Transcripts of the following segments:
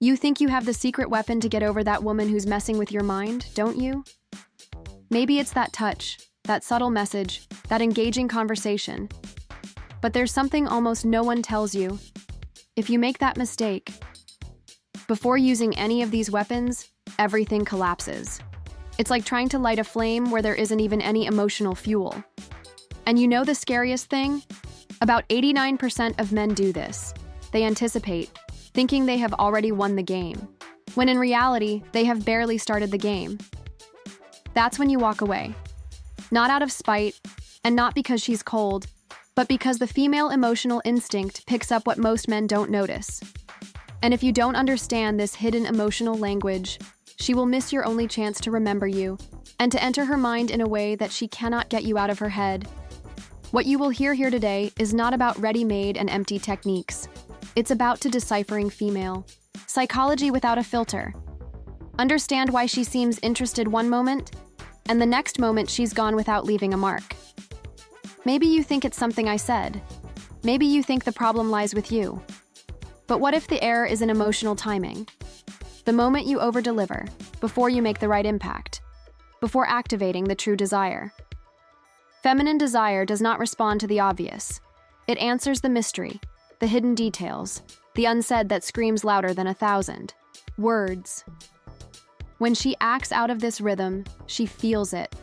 You think you have the secret weapon to get over that woman who's messing with your mind, don't you? Maybe it's that touch, that subtle message, that engaging conversation. But there's something almost no one tells you. If you make that mistake, before using any of these weapons, everything collapses. It's like trying to light a flame where there isn't even any emotional fuel. And you know the scariest thing? About 89% of men do this. They anticipate, thinking they have already won the game, when in reality, they have barely started the game. That's when you walk away. Not out of spite, and not because she's cold, but because the female emotional instinct picks up what most men don't notice. And if you don't understand this hidden emotional language, she will miss your only chance to remember you, and to enter her mind in a way that she cannot get you out of her head. What you will hear here today is not about ready-made and empty techniques. It's about to deciphering female psychology without a filter. Understand why she seems interested one moment, and the next moment she's gone without leaving a mark. Maybe you think it's something I said. Maybe you think the problem lies with you. But what if the error is in emotional timing? The moment you over-deliver, before you make the right impact, before activating the true desire. Feminine desire does not respond to the obvious. It answers the mystery, the hidden details, the unsaid that screams louder than 1,000 words. When she acts out of this rhythm, she feels it.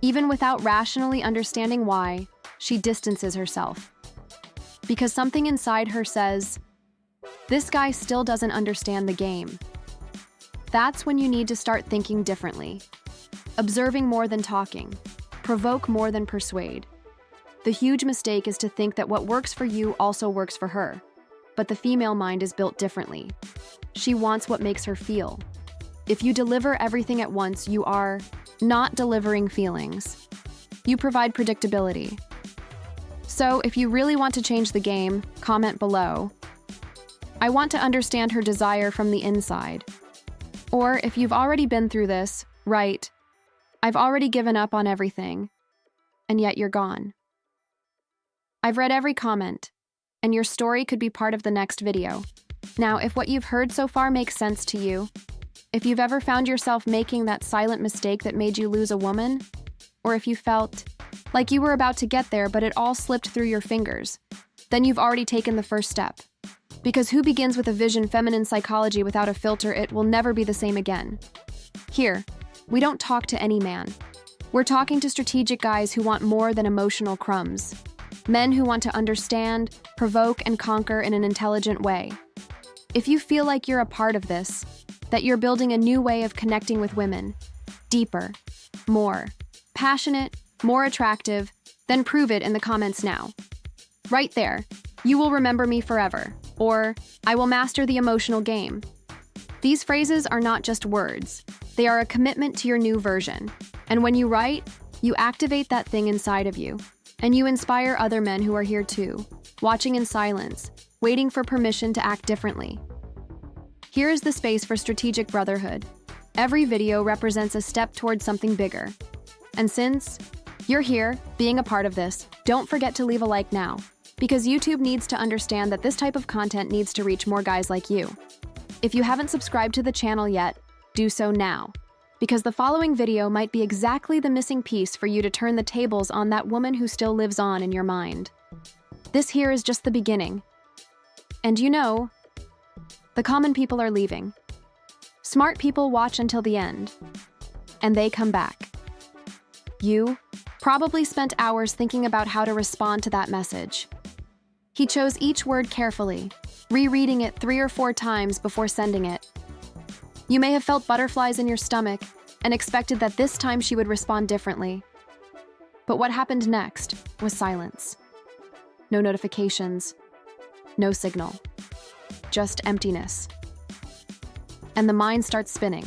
Even without rationally understanding why, she distances herself. Because something inside her says, "This guy still doesn't understand the game." That's when you need to start thinking differently. Observing more than talking. Provoke more than persuade. The huge mistake is to think that what works for you also works for her. But the female mind is built differently. She wants what makes her feel. If you deliver everything at once, you are not delivering feelings. You provide predictability. So if you really want to change the game, comment below. I want to understand her desire from the inside. Or if you've already been through this, write, "I've already given up on everything, and yet you're gone." I've read every comment, and your story could be part of the next video. Now, if what you've heard so far makes sense to you, if you've ever found yourself making that silent mistake that made you lose a woman, or if you felt like you were about to get there but it all slipped through your fingers, then you've already taken the first step. Because who begins with a vision feminine psychology without a filter, it will never be the same again. Here, we don't talk to any man. We're talking to strategic guys who want more than emotional crumbs. Men who want to understand, provoke, and conquer in an intelligent way. If you feel like you're a part of this, that you're building a new way of connecting with women, deeper, more passionate, more attractive, then prove it in the comments now. Right there, "You will remember me forever," or "I will master the emotional game." These phrases are not just words. They are a commitment to your new version. And when you write, you activate that thing inside of you. And you inspire other men who are here too, watching in silence, waiting for permission to act differently. Here is the space for strategic brotherhood. Every video represents a step towards something bigger. And since you're here, being a part of this, don't forget to leave a like now, because YouTube needs to understand that this type of content needs to reach more guys like you. If you haven't subscribed to the channel yet, do so now, because the following video might be exactly the missing piece for you to turn the tables on that woman who still lives on in your mind. This here is just the beginning. And you know, the common people are leaving. Smart people watch until the end, and they come back. You probably spent hours thinking about how to respond to that message. He chose each word carefully, rereading it 3 or 4 times before sending it. You may have felt butterflies in your stomach and expected that this time she would respond differently. But what happened next was silence. No notifications, no signal, just emptiness. And the mind starts spinning.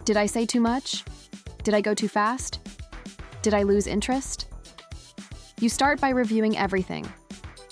Did I say too much? Did I go too fast? Did I lose interest? You start by reviewing everything.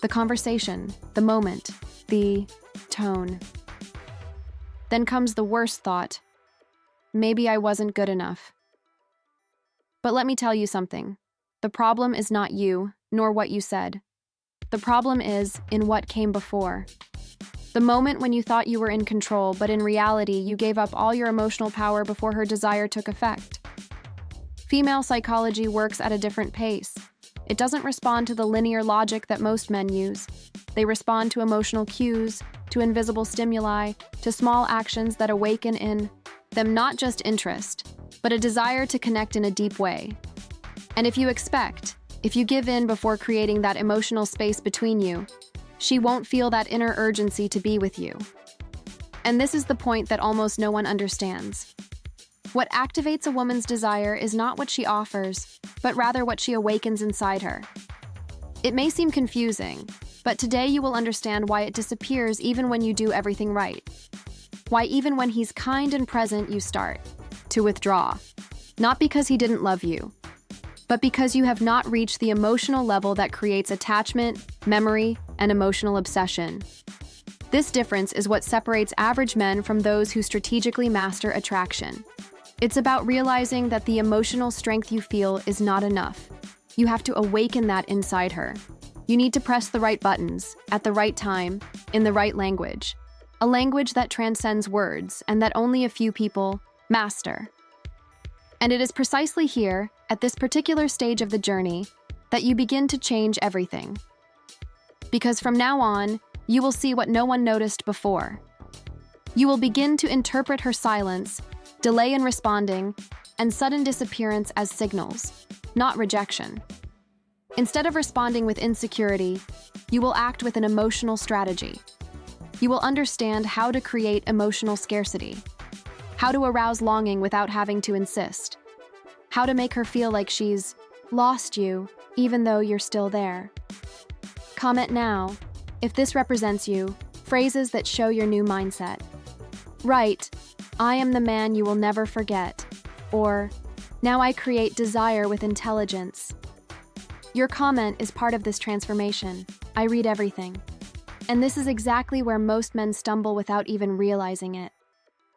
The conversation, the moment, the tone. Then comes the worst thought. Maybe I wasn't good enough. But let me tell you something. The problem is not you, nor what you said. The problem is in what came before. The moment when you thought you were in control, but in reality, you gave up all your emotional power before her desire took effect. Female psychology works at a different pace. It doesn't respond to the linear logic that most men use. They respond to emotional cues, to invisible stimuli, to small actions that awaken in them not just interest, but a desire to connect in a deep way. And if you give in before creating that emotional space between you, she won't feel that inner urgency to be with you. And this is the point that almost no one understands. What activates a woman's desire is not what she offers, but rather what she awakens inside her. It may seem confusing, but today you will understand why it disappears even when you do everything right. Why even when he's kind and present, you start to withdraw. Not because he didn't love you, but because you have not reached the emotional level that creates attachment, memory, and emotional obsession. This difference is what separates average men from those who strategically master attraction. It's about realizing that the emotional strength you feel is not enough. You have to awaken that inside her. You need to press the right buttons, at the right time, in the right language. A language that transcends words and that only a few people master. And it is precisely here, at this particular stage of the journey, that you begin to change everything. Because from now on, you will see what no one noticed before. You will begin to interpret her silence, delay in responding, and sudden disappearance as signals, not rejection. Instead of responding with insecurity, you will act with an emotional strategy. You will understand how to create emotional scarcity, how to arouse longing without having to insist, how to make her feel like she's lost you, even though you're still there. Comment now if this represents you, phrases that show your new mindset. Write, "I am the man you will never forget," or "Now I create desire with intelligence." Your comment is part of this transformation. I read everything. And this is exactly where most men stumble without even realizing it.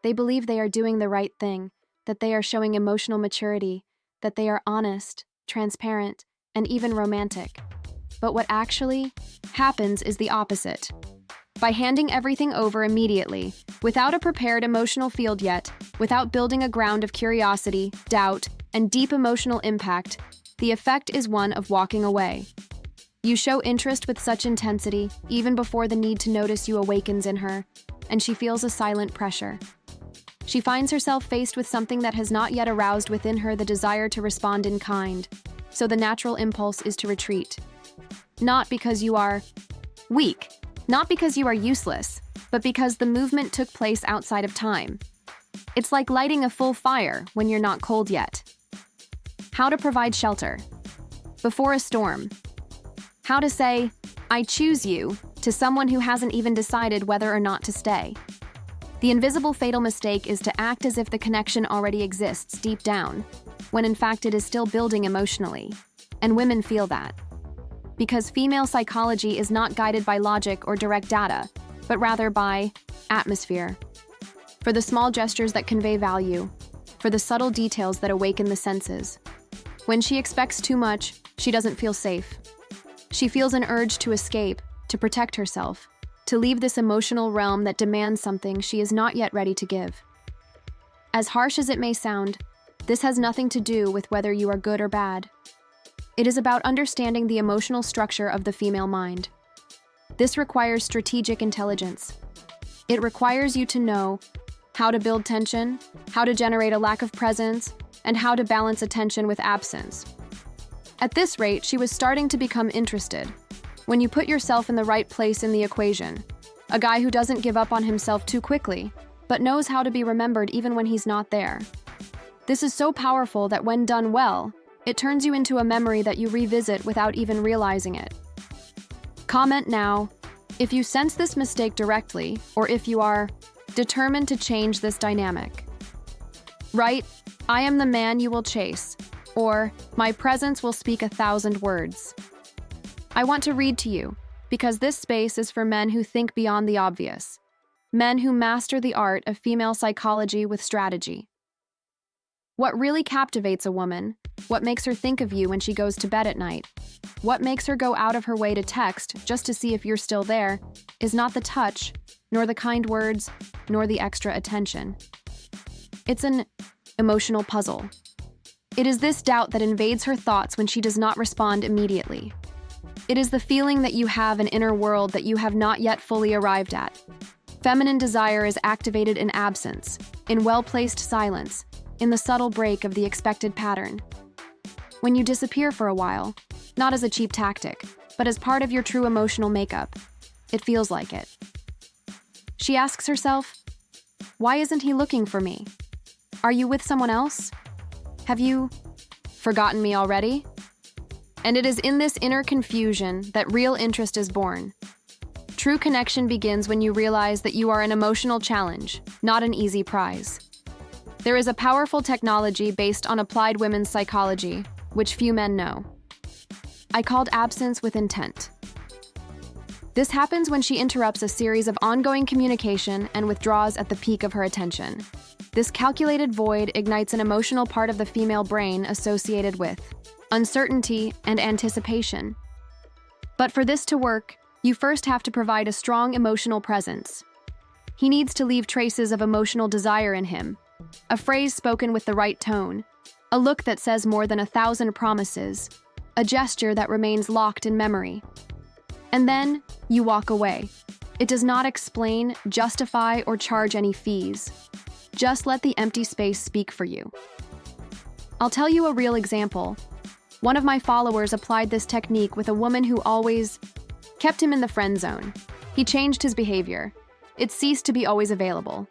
They believe they are doing the right thing, that they are showing emotional maturity, that they are honest, transparent, and even romantic. But what actually happens is the opposite. By handing everything over immediately, without a prepared emotional field yet, without building a ground of curiosity, doubt, and deep emotional impact, the effect is one of walking away. You show interest with such intensity, even before the need to notice you awakens in her, and she feels a silent pressure. She finds herself faced with something that has not yet aroused within her the desire to respond in kind, so the natural impulse is to retreat. Not because you are weak, not because you are useless, but because the movement took place outside of time. It's like lighting a full fire when you're not cold yet. How to provide shelter before a storm. How to say, "I choose you," to someone who hasn't even decided whether or not to stay. The invisible fatal mistake is to act as if the connection already exists deep down, when in fact it is still building emotionally. And women feel that. Because female psychology is not guided by logic or direct data, but rather by atmosphere. For the small gestures that convey value, for the subtle details that awaken the senses. When she expects too much, she doesn't feel safe. She feels an urge to escape, to protect herself, to leave this emotional realm that demands something she is not yet ready to give. As harsh as it may sound, this has nothing to do with whether you are good or bad. It is about understanding the emotional structure of the female mind. This requires strategic intelligence. It requires you to know how to build tension, how to generate a lack of presence, and how to balance attention with absence. At this rate, she was starting to become interested. When you put yourself in the right place in the equation, a guy who doesn't give up on himself too quickly, but knows how to be remembered even when he's not there. This is so powerful that when done well, it turns you into a memory that you revisit without even realizing it. Comment now if you sense this mistake directly, or if you are determined to change this dynamic. Write, "I am the man you will chase," or "My presence will speak 1,000 words." I want to read to you, because this space is for men who think beyond the obvious, men who master the art of female psychology with strategy. What really captivates a woman, what makes her think of you when she goes to bed at night, what makes her go out of her way to text just to see if you're still there, is not the touch, nor the kind words, nor the extra attention. It's an emotional puzzle. It is this doubt that invades her thoughts when she does not respond immediately. It is the feeling that you have an inner world that you have not yet fully arrived at. Feminine desire is activated in absence, in well-placed silence, in the subtle break of the expected pattern. When you disappear for a while, not as a cheap tactic, but as part of your true emotional makeup, it feels like it. She asks herself, why isn't he looking for me? Are you with someone else? Have you forgotten me already? And it is in this inner confusion that real interest is born. True connection begins when you realize that you are an emotional challenge, not an easy prize. There is a powerful technology based on applied women's psychology, which few men know. I called absence with intent. This happens when she interrupts a series of ongoing communication and withdraws at the peak of her attention. This calculated void ignites an emotional part of the female brain associated with uncertainty and anticipation. But for this to work, you first have to provide a strong emotional presence. He needs to leave traces of emotional desire in him, a phrase spoken with the right tone, a look that says more than 1,000 promises, a gesture that remains locked in memory. And then, you walk away. It does not explain, justify, or charge any fees. Just let the empty space speak for you. I'll tell you a real example. One of my followers applied this technique with a woman who always kept him in the friend zone. He changed his behavior. It ceased to be always available.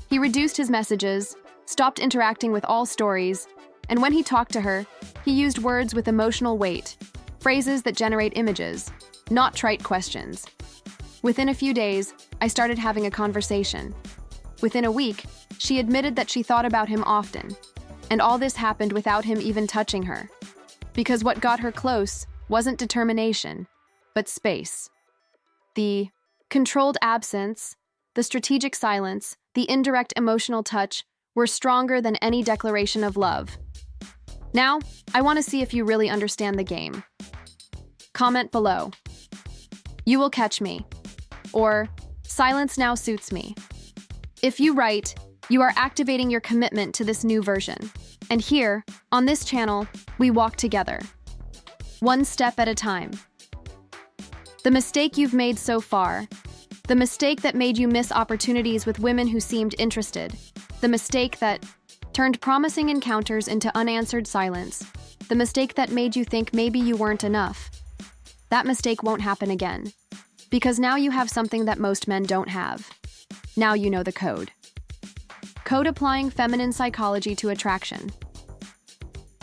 He reduced his messages, stopped interacting with all stories, and when he talked to her, he used words with emotional weight, phrases that generate images, not trite questions. Within a few days, I started having a conversation. Within a week, she admitted that she thought about him often, and all this happened without him even touching her. Because what got her close wasn't determination, but space. The controlled absence, the strategic silence, the indirect emotional touch were stronger than any declaration of love. Now, I want to see if you really understand the game. Comment below. You will catch me. Or, silence now suits me. If you write, you are activating your commitment to this new version. And here, on this channel, we walk together. One step at a time. The mistake you've made so far. The mistake that made you miss opportunities with women who seemed interested. The mistake that turned promising encounters into unanswered silence. The mistake that made you think maybe you weren't enough. That mistake won't happen again. Because now you have something that most men don't have. Now you know the code. Code applying feminine psychology to attraction.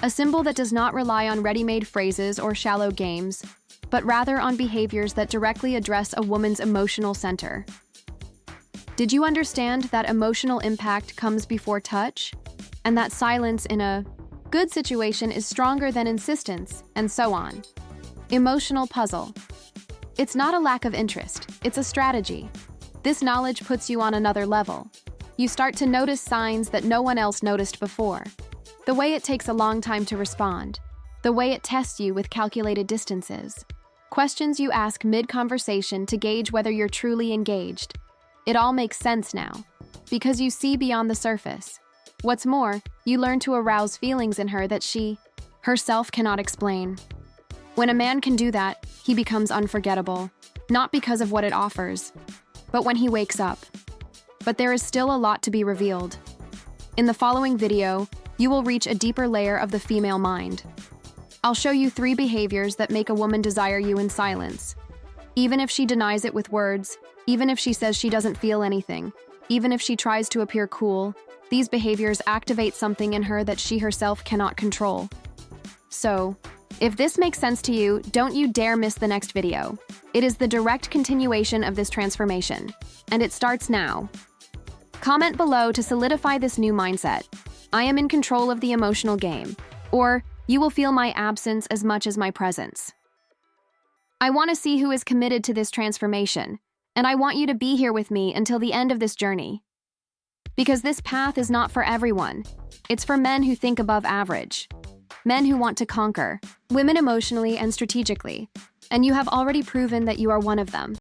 A symbol that does not rely on ready-made phrases or shallow games, but rather on behaviors that directly address a woman's emotional center. Did you understand that emotional impact comes before touch? And that silence in a good situation is stronger than insistence, and so on. Emotional puzzle. It's not a lack of interest, it's a strategy. This knowledge puts you on another level. You start to notice signs that no one else noticed before. The way it takes a long time to respond. The way it tests you with calculated distances. Questions you ask mid-conversation to gauge whether you're truly engaged. It all makes sense now, because you see beyond the surface. What's more, you learn to arouse feelings in her that she, herself, cannot explain. When a man can do that, he becomes unforgettable, not because of what it offers, but when he wakes up. But there is still a lot to be revealed. In the following video, you will reach a deeper layer of the female mind. I'll show you 3 behaviors that make a woman desire you in silence. Even if she denies it with words, even if she says she doesn't feel anything, even if she tries to appear cool, these behaviors activate something in her that she herself cannot control. So, if this makes sense to you, don't you dare miss the next video. It is the direct continuation of this transformation, and it starts now. Comment below to solidify this new mindset. I am in control of the emotional game, or you will feel my absence as much as my presence. I want to see who is committed to this transformation, and I want you to be here with me until the end of this journey. Because this path is not for everyone. It's for men who think above average. Men who want to conquer, women emotionally and strategically, and you have already proven that you are one of them.